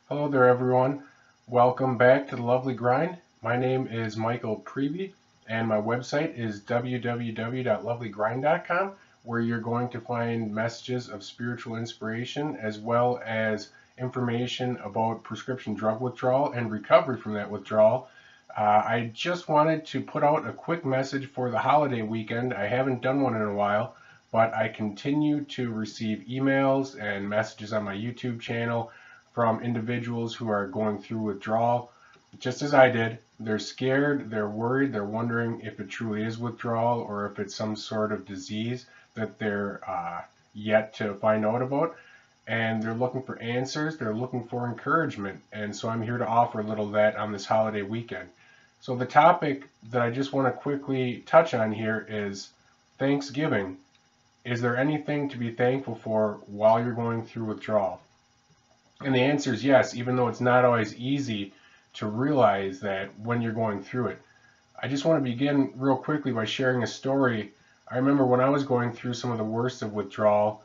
Hello there, everyone. Welcome back to the Lovely Grind. My name is Michael Preby, and my website is www.lovelygrind.com, where you're going to find messages of spiritual inspiration as well as information about prescription drug withdrawal and recovery from that withdrawal. I just wanted to put out a quick message for the holiday weekend. I haven't done one in a while, but I continue to receive emails and messages on my YouTube channel from individuals who are going through withdrawal, just as I did. They're scared, they're worried, they're wondering if it truly is withdrawal or if it's some sort of disease that they're yet to find out about. And they're looking for answers, they're looking for encouragement. And so I'm here to offer a little of that on this holiday weekend. So the topic that I just want to quickly touch on here is Thanksgiving. Is there anything to be thankful for while you're going through withdrawal? And the answer is yes, even though it's not always easy to realize that when you're going through it. I just want to begin real quickly by sharing a story. I remember when I was going through some of the worst of withdrawal,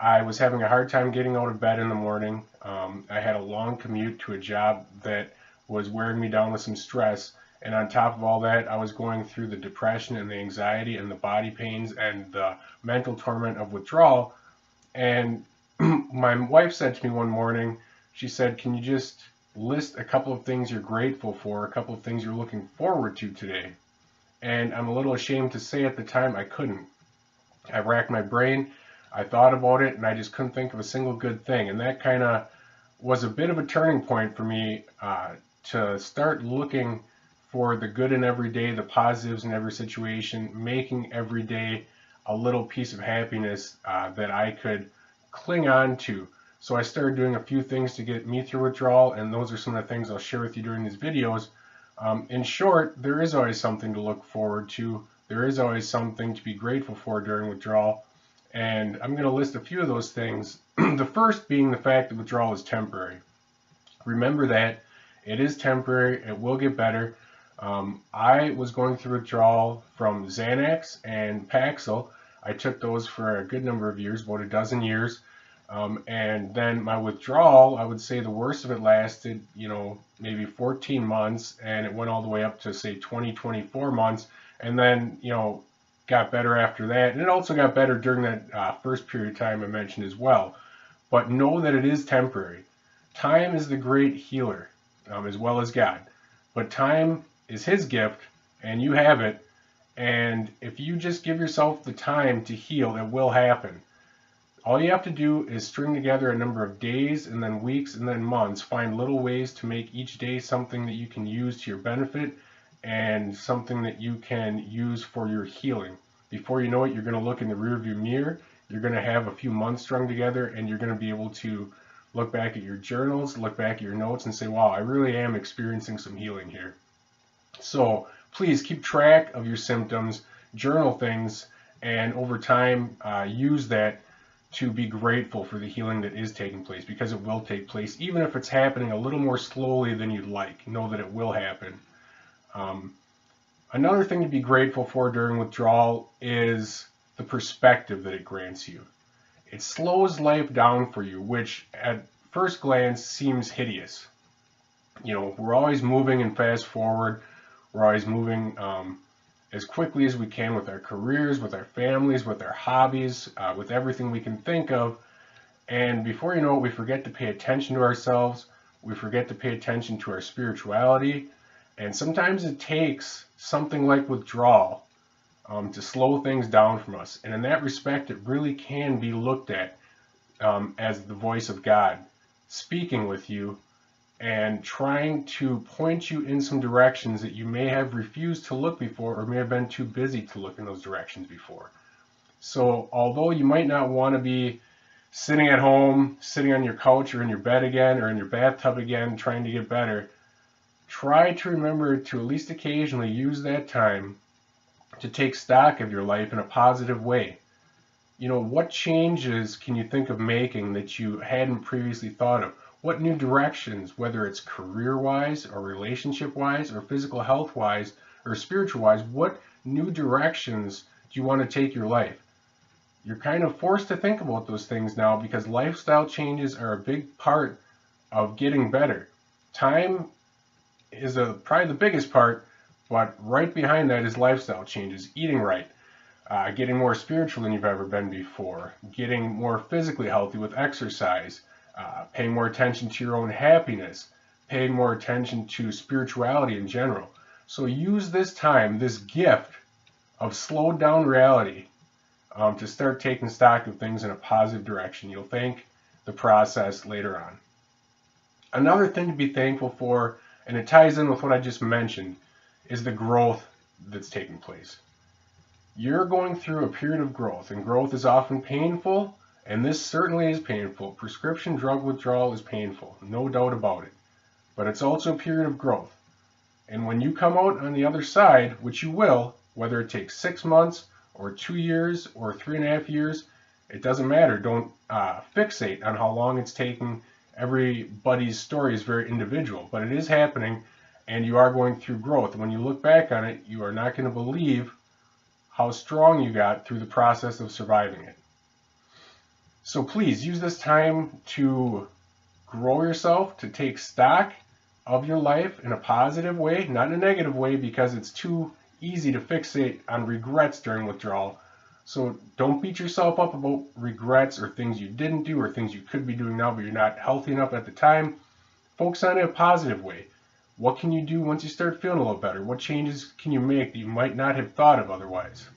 I was having a hard time getting out of bed in the morning. I had a long commute to a job that was wearing me down with some stress. And on top of all that, I was going through the depression and the anxiety and the body pains and the mental torment of withdrawal. And my wife said to me one morning, she said, can you just list a couple of things you're grateful for, a couple of things you're looking forward to today? And I'm a little ashamed to say at the time I couldn't. I racked my brain, I thought about it, and I just couldn't think of a single good thing. And that kind of was a bit of a turning point for me to start looking for the good in every day, the positives in every situation, making every day a little piece of happiness that I could cling on to. So I started doing a few things to get me through withdrawal, and those are some of the things I'll share with you during these videos. In short, there is always something to look forward to. There is always something to be grateful for during withdrawal, and I'm going to list a few of those things. The first being the fact that withdrawal is temporary. Remember that it is temporary. It will get better. I was going through withdrawal from Xanax and Paxil. I took those for a good number of years, about a dozen years. And then my withdrawal, I would say the worst of it lasted, maybe 14 months, and it went all the way up to say 20, 24 months, and then, got better after that. And it also got better during that first period of time I mentioned as well. But know that it is temporary. Time is the great healer, as well as God. But time is His gift, and you have it. And if you just give yourself the time to heal, it will happen. All you have to do is string together a number of days and then weeks and then months. Find little ways to make each day something that you can use to your benefit and something that you can use for your healing. Before you know it, you're going to look in the rearview mirror. You're going to have a few months strung together, and you're going to be able to look back at your journals, look back at your notes, and say, wow, I really am experiencing some healing here. So please keep track of your symptoms, journal things, and over time use that to be grateful for the healing that is taking place, because it will take place, even if it's happening a little more slowly than you'd like. Know that it will happen. Another thing to be grateful for during withdrawal is the perspective that it grants you. It slows life down for you, which at first glance seems hideous. We're always moving and fast forward. We're always moving as quickly as we can with our careers, with our families, with our hobbies, with everything we can think of. And before you know it, we forget to pay attention to ourselves. We forget to pay attention to our spirituality. And sometimes it takes something like withdrawal to slow things down from us. And in that respect, it really can be looked at as the voice of God speaking with you and trying to point you in some directions that you may have refused to look before, or may have been too busy to look in those directions before. So although you might not want to be sitting at home, sitting on your couch or in your bed again, or in your bathtub again, trying to get better, try to remember to at least occasionally use that time to take stock of your life in a positive way. What changes can you think of making that you hadn't previously thought of? What new directions, whether it's career-wise or relationship-wise or physical health-wise or spiritual-wise, what new directions do you want to take your life? You're kind of forced to think about those things now, because lifestyle changes are a big part of getting better. Time is probably the biggest part, but right behind that is lifestyle changes, eating right, getting more spiritual than you've ever been before, getting more physically healthy with exercise, paying more attention to your own happiness, paying more attention to spirituality in general. So use this time, this gift of slowed down reality, to start taking stock of things in a positive direction. You'll thank the process later on. Another thing to be thankful for, and it ties in with what I just mentioned, is the growth that's taking place. You're going through a period of growth, and growth is often painful, and this certainly is painful. Prescription drug withdrawal is painful, no doubt about it. But it's also a period of growth. And when you come out on the other side, which you will, whether it takes 6 months or 2 years or 3.5 years, it doesn't matter. Don't fixate on how long it's taking. Everybody's story is very individual, but it is happening, and you are going through growth. When you look back on it, you are not going to believe how strong you got through the process of surviving it. So please use this time to grow yourself, to take stock of your life in a positive way, not in a negative way, because it's too easy to fixate on regrets during withdrawal. So don't beat yourself up about regrets or things you didn't do or things you could be doing now but you're not healthy enough at the time. Focus on it in a positive way. What can you do once you start feeling a little better? What changes can you make that you might not have thought of otherwise?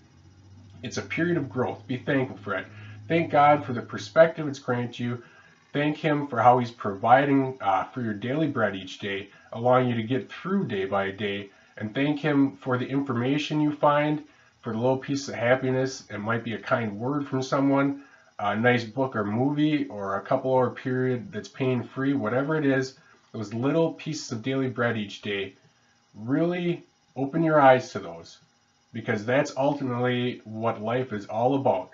It's a period of growth. Be thankful for it. Thank God for the perspective it's granted you. Thank Him for how He's providing for your daily bread each day, allowing you to get through day by day. And thank Him for the information you find, for the little piece of happiness. It might be a kind word from someone, a nice book or movie, or a couple-hour period that's pain-free, whatever it is. Those little pieces of daily bread each day, really open your eyes to those, because that's ultimately what life is all about.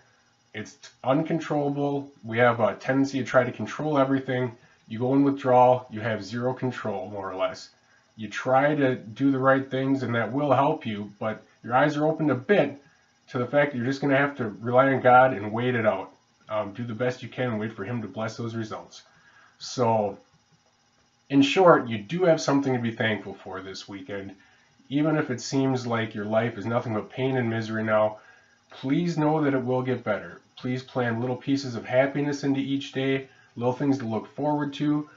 It's uncontrollable. We have a tendency to try to control everything. You go in withdrawal, you have zero control, more or less. You try to do the right things, and that will help you, but your eyes are opened a bit to the fact that you're just going to have to rely on God and wait it out. Do the best you can and wait for Him to bless those results. So, in short, you do have something to be thankful for this weekend. Even if it seems like your life is nothing but pain and misery now, please know that it will get better. Please plan little pieces of happiness into each day, little things to look forward to,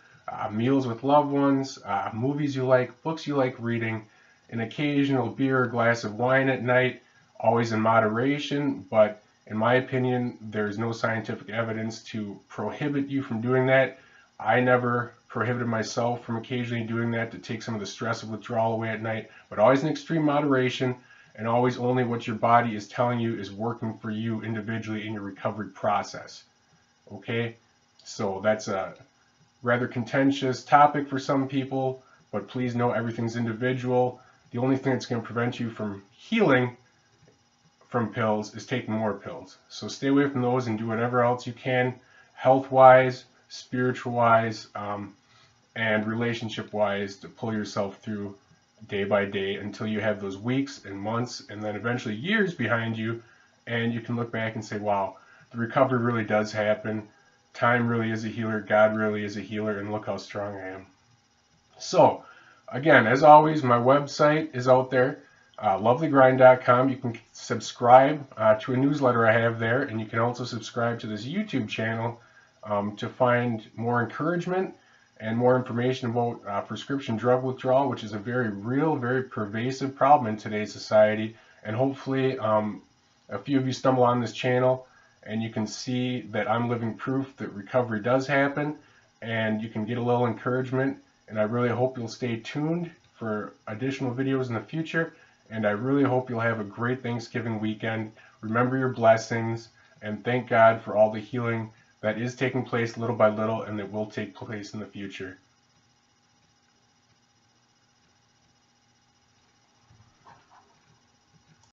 meals with loved ones, movies you like, books you like reading, an occasional beer or glass of wine at night, always in moderation, but in my opinion, there's no scientific evidence to prohibit you from doing that. I never prohibited myself from occasionally doing that to take some of the stress of withdrawal away at night, but always in extreme moderation, and always only what your body is telling you is working for you individually in your recovery process. Okay? So that's a rather contentious topic for some people, but please know everything's individual. The only thing that's going to prevent you from healing from pills is taking more pills. So stay away from those and do whatever else you can, health-wise, spiritual-wise, and relationship-wise, to pull yourself through day by day until you have those weeks and months and then eventually years behind you, and you can look back and say, wow, the recovery really does happen. Time really is a healer. God really is a healer, and look how strong I am. So, again, as always, my website is out there, lovelygrind.com. You can subscribe to a newsletter I have there, and you can also subscribe to this YouTube channel to find more encouragement and more information about prescription drug withdrawal, which is a very real, very pervasive problem in today's society. And hopefully a few of you stumble on this channel and you can see that I'm living proof that recovery does happen, and you can get a little encouragement. And I really hope you'll stay tuned for additional videos in the future, and I really hope you'll have a great Thanksgiving weekend. Remember your blessings, and thank God for all the healing that is taking place little by little and that will take place in the future.